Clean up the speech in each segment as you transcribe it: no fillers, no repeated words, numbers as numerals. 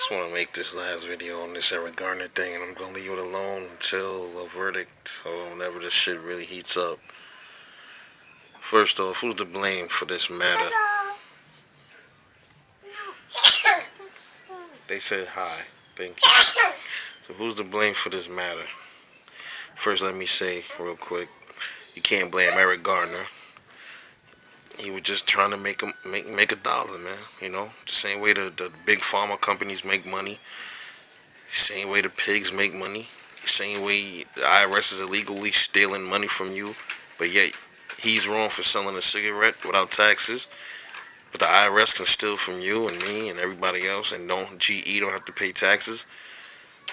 just want to make this last video on this Eric Garner thing, and I'm going to leave it alone until a verdict or whenever this shit really heats up. First off, who's to blame for this matter? They said hi. Thank you. So who's to blame for this matter? First, let me say real quick, you can't blame Eric Garner. He was just trying to make a dollar, man. You know, the same way the big pharma companies make money, the same way the pigs make money, the same way the IRS is illegally stealing money from you, but yet he's wrong for selling a cigarette without taxes. But the IRS can steal from you and me and everybody else, and GE don't have to pay taxes.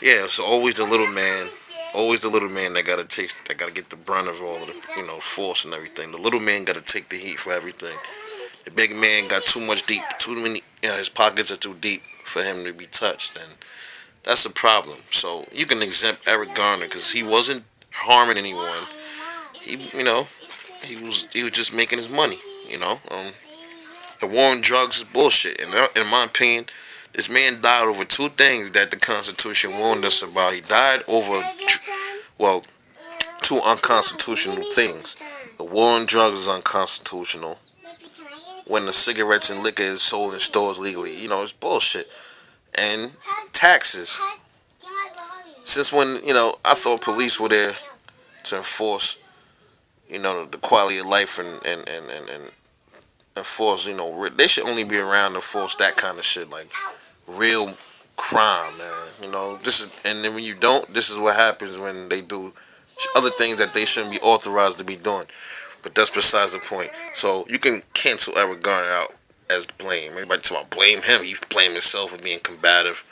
Yeah, so always the little man. Always the little man that gotta get the brunt of all of the, force and everything. The little man gotta take the heat for everything. The big man got too many, his pockets are too deep for him to be touched, and that's a problem. So you can exempt Eric Garner because he wasn't harming anyone. He was just making his money. The war on drugs is bullshit, and in my opinion, this man died over two things that the Constitution warned us about. He died over, two unconstitutional things. The war on drugs is unconstitutional. When the cigarettes and liquor is sold in stores legally, it's bullshit. And taxes. Since when, I thought police were there to enforce, the quality of life and enforce, they should only be around to enforce that kind of shit, like real crime, man. And then when you don't, this is what happens when they do other things that they shouldn't be authorized to be doing. But that's besides the point. So you can cancel Eric Garner out as blame. Everybody talking about blame him. He blamed himself for being combative.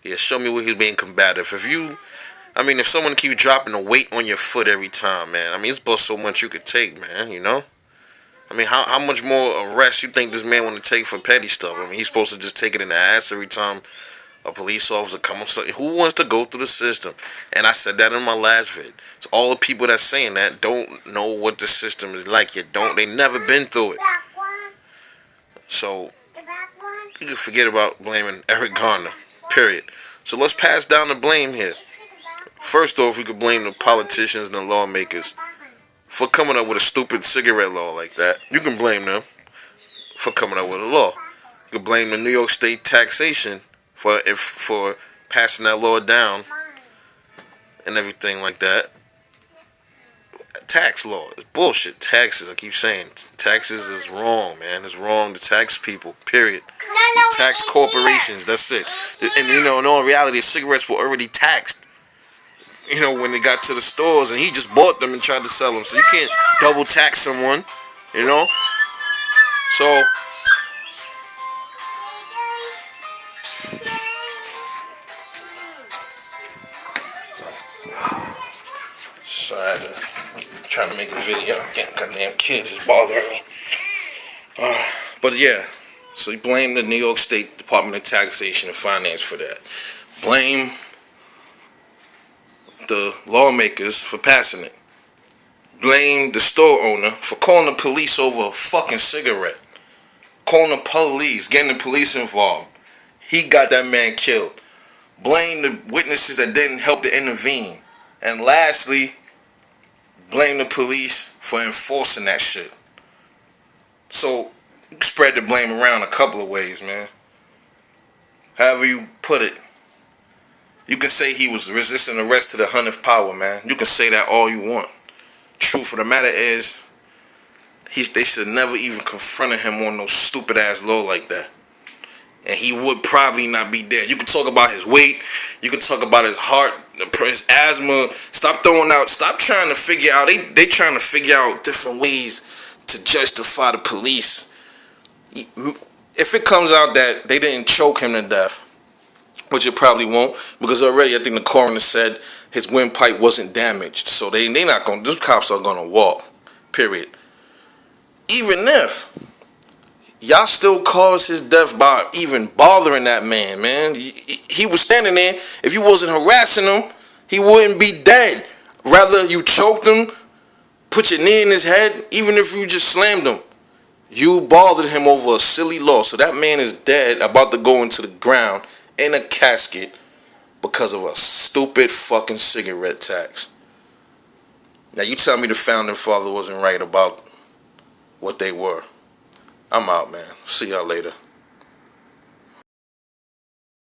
Yeah, show me where he's being combative. If someone keeps dropping a weight on your foot every time, man, it's about so much you could take, man, how much more arrest you think this man want to take for petty stuff? He's supposed to just take it in the ass every time a police officer comes up. Who wants to go through the system? And I said that in my last vid. So all the people that's saying that don't know what the system is like. They never been through it. So you can forget about blaming Eric Garner, period. So let's pass down the blame here. First off, we could blame the politicians and the lawmakers for coming up with a stupid cigarette law like that. You can blame them for coming up with a law. You can blame the New York State taxation for passing that law down and everything like that. Tax law is bullshit. Taxes, I keep saying, taxes is wrong, man. It's wrong to tax people, period. You tax corporations, that's it. And in all reality, cigarettes were already taxed. When they got to the stores, and he just bought them and tried to sell them. So you can't double tax someone, So, I'm trying to make a video. Goddamn kids is bothering me. But yeah, so you blame the New York State Department of Taxation and Finance for that. Blame the lawmakers for passing it. Blame the store owner for calling the police over a fucking cigarette. Calling the police, getting the police involved. He got that man killed. Blame the witnesses that didn't help to intervene. And lastly, blame the police for enforcing that shit. So, you can spread the blame around a couple of ways, man. However you put it. You can say he was resisting arrest to the 100th power, man. You can say that all you want. Truth of the matter is, they should never even confronted him on no stupid ass law like that. And he would probably not be dead. You can talk about his weight. You can talk about his heart, his asthma. Stop trying to figure out. They trying to figure out different ways to justify the police. If it comes out that they didn't choke him to death, which it probably won't, because already I think the coroner said his windpipe wasn't damaged. So they not going. Those cops are gonna walk. Period. Even if y'all still caused his death by even bothering that man. He was standing there. If you wasn't harassing him, he wouldn't be dead. Rather you choked him, put your knee in his head, even if you just slammed him. You bothered him over a silly law. So that man is dead, about to go into the ground, in a casket because of a stupid fucking cigarette tax. Now you tell me the founding father wasn't right about what they were. I'm out, man. See y'all later.